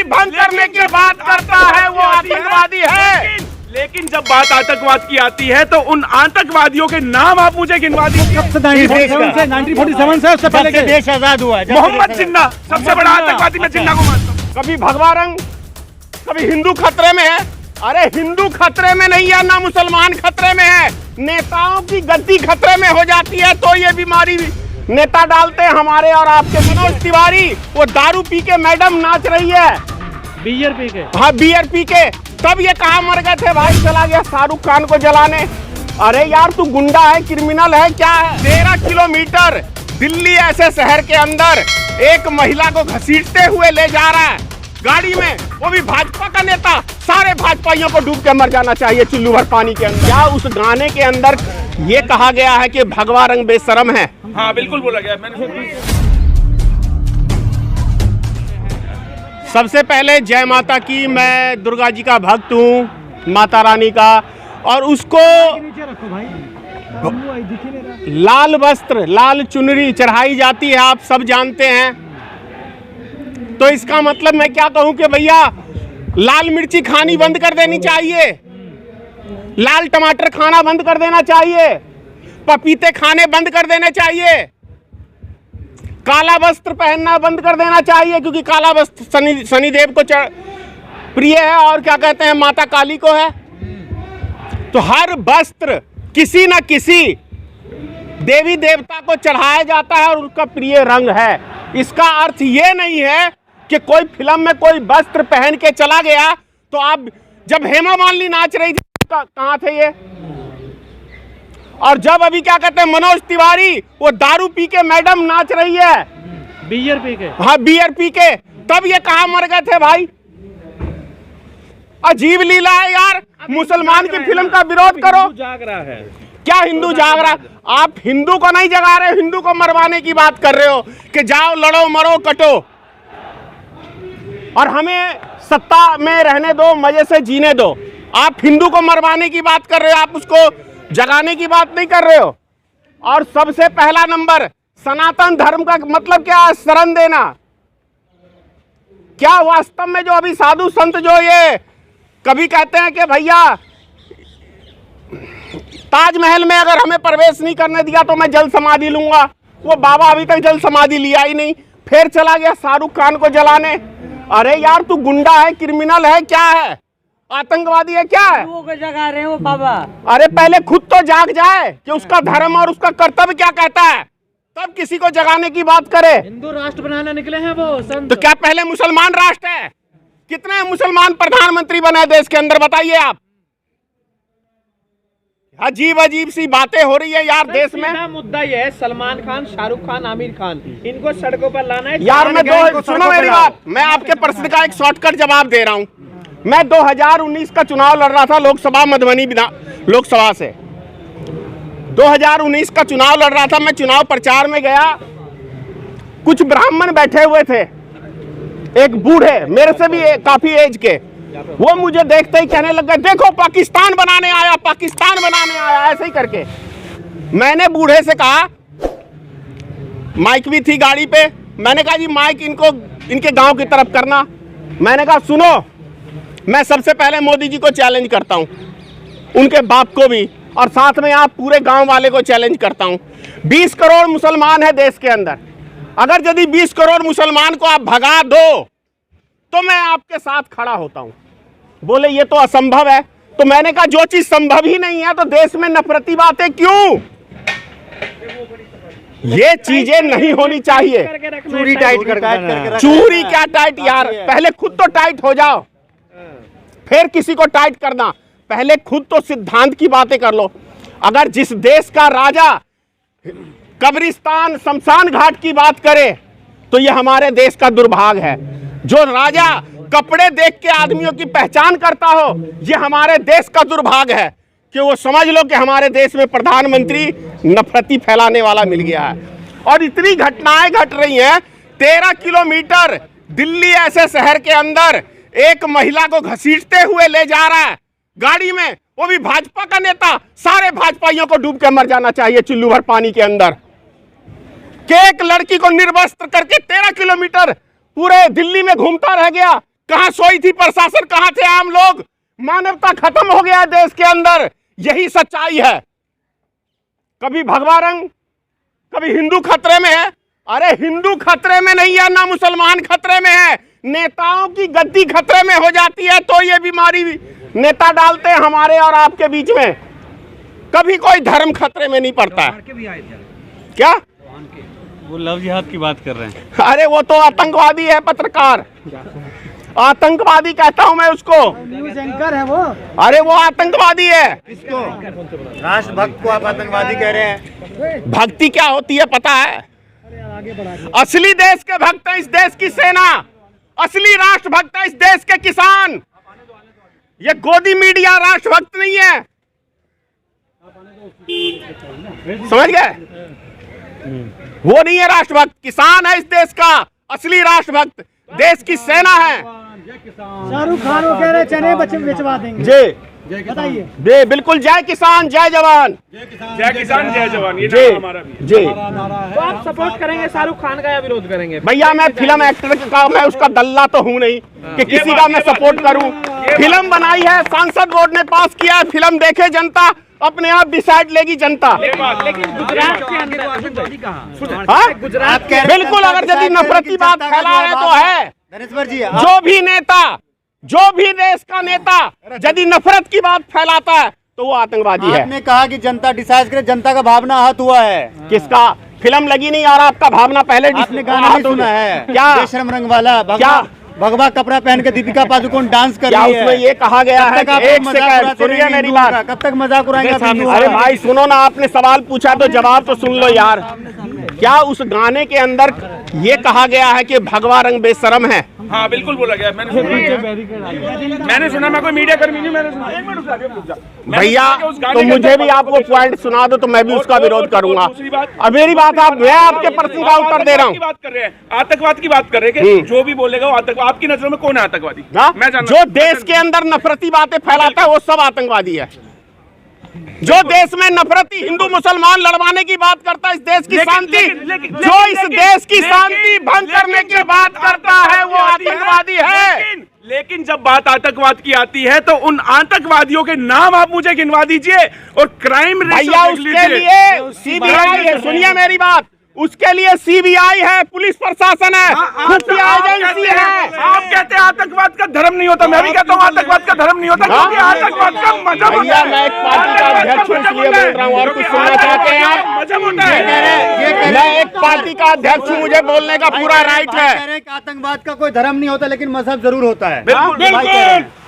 संविधान भंग करने की बात करता है वो आतंकवादी है। लेकिन जब बात आतंकवाद की आती है तो उन आतंकवादियों के नाम आप मुझे गिनवा दीजिए। 1947 से उससे पहले के देश आजाद हुआ है। मोहम्मद जिन्ना सबसे बड़ा आतंकवादी, मैं जिन्ना को मानता हूँ। कभी भगवा रंग, कभी हिंदू खतरे में है। अरे हिंदू खतरे में नहीं है, ना मुसलमान खतरे में है, नेताओं की गद्दी खतरे में हो जाती है तो ये बीमारी नेता डालते हैं हमारे और आपके। मनोज तिवारी वो दारू पी के मैडम नाच रही है, बियर पी के। हाँ बियर पी के, तब ये कहाँ मर गए थे भाई? चला गया शाहरुख खान को जलाने। अरे यार तू गुंडा है, क्रिमिनल है, क्या है? 13 किलोमीटर दिल्ली ऐसे शहर के अंदर एक महिला को घसीटते हुए ले जा रहा है गाड़ी में, वो भी भाजपा का नेता। सारे भाजपाइयों को डूब के मर जाना चाहिए चुल्लू भर पानी के अंदर। क्या उस गाने के अंदर ये कहा गया है कि भगवा रंग बेशरम है? हाँ बिल्कुल बोला गया। सबसे पहले जय माता की। मैं दुर्गा जी का भक्त हूँ, माता रानी का, और उसको लाल वस्त्र, लाल चुनरी चढ़ाई जाती है, आप सब जानते हैं। तो इसका मतलब मैं क्या कहूँ कि भैया लाल मिर्ची खानी बंद कर देनी चाहिए, लाल टमाटर खाना बंद कर देना चाहिए, पपीते खाने बंद कर देने चाहिए, काला वस्त्र पहनना बंद कर देना चाहिए, क्योंकि काला वस्त्र शनिदेव को प्रिय है और क्या कहते हैं माता काली को है। तो हर वस्त्र किसी न किसी देवी देवता को चढ़ाया जाता है और उनका प्रिय रंग है। इसका अर्थ ये नहीं है कि कोई फिल्म में कोई वस्त्र पहन के चला गया तो आप, जब हेमा मालिनी नाच रही थी कहाँ थे ये? और जब अभी क्या कहते हैं मनोज तिवारी वो दारू पी के मैडम नाच रही है, बियर पी के। हाँ बियर पी के, तब ये कहाँ मर गए थे भाई? अजीब लीला है यार। मुसलमान की फिल्म का विरोध करो, जाग रहा है। क्या हिंदू जाग रहा? आप हिंदू को नहीं जगा रहे, हिंदू को मरवाने की बात कर रहे हो कि जाओ लड़ो मरो कटो, और हमें सत्ता में रहने दो, मजे से जीने दो। आप हिंदू को मरवाने की बात कर रहे हो, आप उसको जगाने की बात नहीं कर रहे हो। और सबसे पहला नंबर, सनातन धर्म का मतलब क्या है? शरण देना। क्या वास्तव में जो अभी साधु संत जो ये कभी कहते हैं कि भैया ताजमहल में अगर हमें प्रवेश नहीं करने दिया तो मैं जल समाधि लूंगा, वो बाबा अभी तक जल समाधि लिया ही नहीं, फिर चला गया शाहरुख खान को जलाने। अरे यार तू गुंडा है, क्रिमिनल है, क्या है? आतंकवादी है, क्या है? को जगा रहे हो बाबा। अरे पहले खुद तो जाग जाए कि उसका धर्म और उसका कर्तव्य क्या कहता है, तब किसी को जगाने की बात करे। हिंदू राष्ट्र बनाने निकले हैं वो संत। तो क्या पहले मुसलमान राष्ट्र है? कितने मुसलमान प्रधानमंत्री बने देश के अंदर, बताइए आप। अजीब अजीब सी बातें हो रही है यार देश में। मुद्दा ये है, सलमान खान, शाहरुख खान, आमिर खान, इनको सड़कों पर लाना है यार। सुनो मेरी बात, मैं आपके प्रश्न का एक शॉर्टकट जवाब दे रहा हूं। मैं 2019 का चुनाव लड़ रहा था लोकसभा मधुबनी लोकसभा से। 2019 का चुनाव लड़ रहा था, मैं चुनाव प्रचार में गया, कुछ ब्राह्मण बैठे हुए थे, एक बूढ़े मेरे से भी काफी एज के, वो मुझे देखते ही कहने लग गए देखो पाकिस्तान बनाने आया, पाकिस्तान बनाने आया, ऐसे ही करके। मैंने बूढ़े से कहा, माइक भी थी गाड़ी पे, मैंने कहा जी माइक इनको इनके गांव की तरफ करना। मैंने कहा सुनो, मैं सबसे पहले मोदी जी को चैलेंज करता हूं, उनके बाप को भी, और साथ में आप पूरे गांव वाले को चैलेंज करता हूं। 20 करोड़ मुसलमान है देश के अंदर, अगर यदि 20 करोड़ मुसलमान को आप भगा दो तो मैं आपके साथ खड़ा होता हूं। बोले ये तो असंभव है। तो मैंने कहा जो चीज संभव ही नहीं है तो देश में नफरती बातें क्यों? ये चीजें नहीं होनी चाहिए। चूड़ी टाइट करके, चूड़ी क्या टाइट यार? पहले खुद तो टाइट हो जाओ, फिर किसी को टाइट करना। पहले खुद तो सिद्धांत की बातें कर लो। अगर जिस देश का राजा कब्रिस्तान शमशान घाट की बात करे तो ये हमारे देश का दुर्भाग्य है। जो राजा कपड़े देख के आदमियों की पहचान करता हो, ये हमारे देश का दुर्भाग्य है कि वो समझ लो कि हमारे देश में प्रधानमंत्री नफरती फैलाने वाला मिल गया है। और इतनी घटनाएं घट रही हैं। 13 किलोमीटर दिल्ली ऐसे शहर के अंदर एक महिला को घसीटते हुए ले जा रहा है गाड़ी में, वो भी भाजपा का नेता। सारे भाजपाइयों को डूब के मर जाना चाहिए चुल्लू भर पानी के अंदर। कि एक लड़की को निर्वस्त्र करके 13 किलोमीटर पूरे दिल्ली में घूमता रह गया, कहां सोई थी प्रशासन, कहां थे आम लोग? मानवता खत्म हो गया देश के अंदर, यही सच्चाई है। कभी भगवा रंग, कभी हिंदू खतरे में है। अरे हिंदू खतरे में नहीं है ना मुसलमान खतरे में है, नेताओं की गद्दी खतरे में हो जाती है तो ये बीमारी नेता डालते हैं हमारे और आपके बीच में। कभी कोई धर्म खतरे में नहीं पड़ता है। क्या वो लव जिहाद की बात कर रहे हैं? अरे वो तो आतंकवादी है, पत्रकार आतंकवादी कहता हूं मैं उसको। न्यूज एंकर है वो। अरे वो आतंकवादी है। किसको? राष्ट्रभक्त को आप आतंकवादी कह रहे हैं? भक्ति क्या होती है पता है? असली देश के भक्त है इस देश की सेना, असली राष्ट्रभक्त है इस देश के किसान। ये गोदी मीडिया राष्ट्रभक्त नहीं है, समझ गए? वो नहीं है राष्ट्रभक्त, किसान है इस देश का असली राष्ट्रभक्त, देश की सेना है। शाहरुख खान वो कह रहे चने बेचवा देंगे। जी बताइए। जी बिल्कुल, जय किसान जय जवान। जय किसान जय जवान, ये जी नारा हमारा भी है। जी। तो आप सपोर्ट करेंगे शाहरुख खान का या विरोध करेंगे? भैया मैं फिल्म एक्टर का, मैं उसका दल्ला तो हूं नहीं कि किसी का मैं सपोर्ट करूं। फिल्म बनाई है, सांसद बोर्ड ने पास किया है, फिल्म देखे जनता, अपने आप डिसाइड लेगी जनता। लेकिन गुजरात के अंदर हाँ? गुजरात के बिल्कुल, अगर यदि नफरत की बात फैला रहे तो है। धनेश्वर जी, जो भी देश का नेता यदि नफरत की बात फैलाता है तो वो आतंकवादी है। आपने कहा कि जनता डिसाइड करे, जनता का भावना आहत हुआ है। किसका? फिल्म लगी नहीं और आपका भावना पहले आपने गाना नहीं सुना है क्या? बेशरम रंग वाला क्या? भगवा कपड़ा पहन के दीपिका पादुकोण डांस कर क्या रही है। उसमें ये कहा गया है? एक सेकंड सुनिए मेरी बात। कब तक मजाक उड़ाएंगे आप हिंदुओं अरे का? भाई सुनो ना, आपने सवाल पूछा तो जवाब तो सुन लो यार। क्या उस गाने के अंदर ये कहा गया है कि भगवा रंग बेशरम है? हाँ बिल्कुल बोला गया, मैंने सुना, मैं कोई मीडिया कर्मी नहीं, मैंने सुना। एक मिनट रुक जा। भैया तो मुझे भी आप वो पॉइंट सुना दो तो मैं भी उसका विरोध करूंगा। अब मेरी बात मैं आपके प्रश्न का उत्तर दे रहा हूँ। बात कर रहे हैं, आतंकवाद की बात कर रहे हैं कि जो भी बोलेगा वो आतंकवाद। आपकी नजरों में कौन है आतंकवादी? मैं जानना, जो देश के अंदर नफरती बातें फैलाता है वो सब आतंकवादी है। जो देश में नफरती हिंदू मुसलमान लड़वाने की बात करता है, इस देश की शांति, जो इस देश की शांति भंग करने की बात करता है वो आतंकवादी है। लेकिन जब बात आतंकवाद की आती है तो उन आतंकवादियों के नाम आप मुझे गिनवा दीजिए और क्राइम भैया उसके लिए सीबीआई है, सुनिए मेरी बात, उसके लिए सीबीआई है, पुलिस प्रशासन है, खुफिया एजेंसी है। आप कहते हैं आतंकवाद का धर्म नहीं होता, मैं भी कहता हूँ आतंकवाद का धर्म नहीं होता, क्योंकि आतंकवाद का मजहब होता है। मैं एक पार्टी का अध्यक्ष हूं इसलिए बोल रहा हूँ, और कुछ सुनना चाहते हैं आप? मजहब होता है। मैं एक पार्टी का अध्यक्ष हूँ, मुझे बोलने का पूरा राइट है। कह रहे हैं कि आतंकवाद का कोई धर्म नहीं होता लेकिन मजहब जरूर होता है। बिल्कुल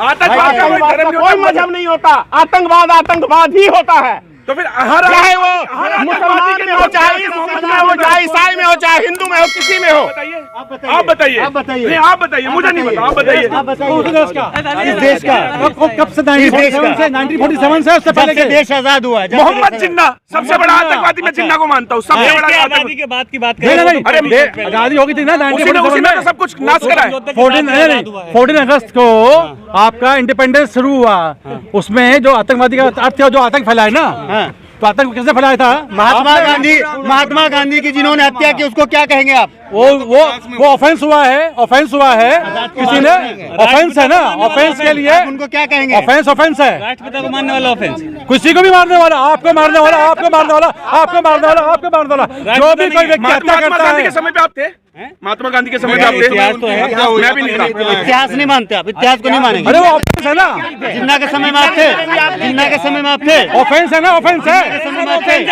आतंकवाद का कोई मजहब नहीं होता, आतंकवाद ही होता है। तो फिर हर चाहे वो मुसलमान में हो, चाहे हिंदू में हो, चाहे ईसाई में हो, चाहे हिंदू में हो, किसी में हो। आप बताइए, नहीं आप बताइए, मुझे नहीं पता, आप बताइए। इस देश का कब से 1947 से उससे पहले के देश आजाद हुआ है। मोहम्मद जिन्ना सबसे बड़ा आतंकवादी, मैं जिन्ना को मानता हूँ, सबसे बड़ा आतंकवादी के बाद की बात अरे आजादी होगी थी ना उसी ने तो सब कुछ नाश करा है। 14 अगस्त को आपका इंडिपेंडेंस शुरू हुआ, उसमें जो आतंकवादी का अर्थ है, जो आतंक फैलाए ना, तो आतंक किसने फैलाया था? महात्मा गांधी की जिन्होंने हत्या की उसको क्या कहेंगे आप? वो ऑफेंस हुआ है किसी ने, ऑफेंस है ना, ऑफेंस के लिए उनको क्या कहेंगे? ऑफेंस है, राष्ट्रपिता को मारने वाला ऑफेंस, किसी को भी मारने वाला, आपको मारने वाला, आपको मारने वाला, आपको मारने वाला, आपको मारने वाला, जो भी कोई व्यक्ति हत्या महात्मा करता गांधी के है। समय पे आप थे? महात्मा गांधी के समय पे आप थे? इतिहास तो है। मैं भी नहीं था। इतिहास नहीं मानते आप? इतिहास को नहीं मानेंगे? अरे वो ऑफेंस है ना, जिन्ना के समय में आप थे, जिन्ना के समय में आप थे, ऑफेंस है ना, ऑफेंस है।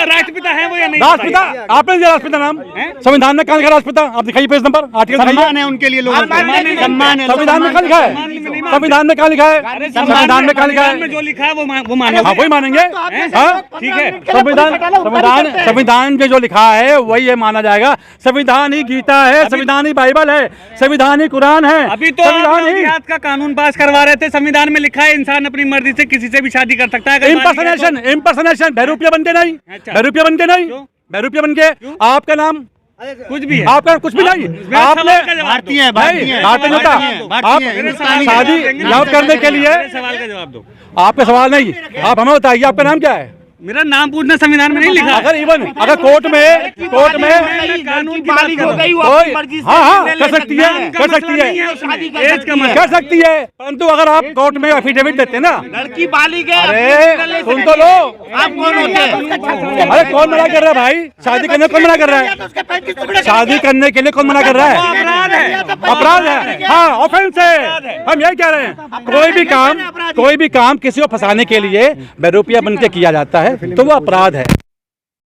राष्ट्रपिता है वो या नहीं? राष्ट्रपिता आपने दिया, राष्ट्रपिता नाम संविधान में कहाँ लिखा राष्ट्रपिता? आप दिखाइए पेज नंबर, आर्टिकल सम्मान है उनके लिए, लोगों को सम्मान है। संविधान में कहाँ लिखा है? संविधान में कहाँ लिखा है? संविधान में कहाँ लिखा है? जो लिखा है वो मानो। हाँ वही मानेंगे, हाँ ठीक है। संविधान में जो लिखा है वही ये माना जाएगा। संविधान ही गीता है, संविधान ही बाइबल है, संविधान ही कुरान है। अभी तो आप जिहाद का कानून पास करवा रहे थे, संविधान में लिखा है इंसान अपनी मर्जी से किसी से भी शादी कर सकता है। इम्पर्सनेशन बहरूपिया बन के नहीं, बहरूपिया बन के नहीं, बहरूपिया बन के। आपका नाम कुछ भी है, आपका कुछ भी नहीं, आपने भारतीय है, भारतीय होता, आप शादी लव करने के लिए सवाल का जवाब दो। आपका सवाल नहीं, आप हमें बताइए आपका नाम क्या है? मेरा नाम पूछना संविधान में नहीं लिखा। अगर इवन अगर कोर्ट में कानून की बात कर रहा हूं। कोई हाँ कर सकती है एज का मतलब कर सकती है, परंतु अगर आप कोर्ट में एफिडेविट देते ना, लड़की बालिग है। अरे सुन तो लो, आप कौन होते हैं? अरे कौन मना कर रहा है भाई? शादी करने कौन मना कर रहा है? शादी करने के लिए कौन मना कर रहा है? अपराध है, हाँ ऑफेंस है। हम यही कह रहे हैं, कोई भी काम किसी को फंसाने के लिए बेरुपया बन के किया जाता है तो वो अपराध है।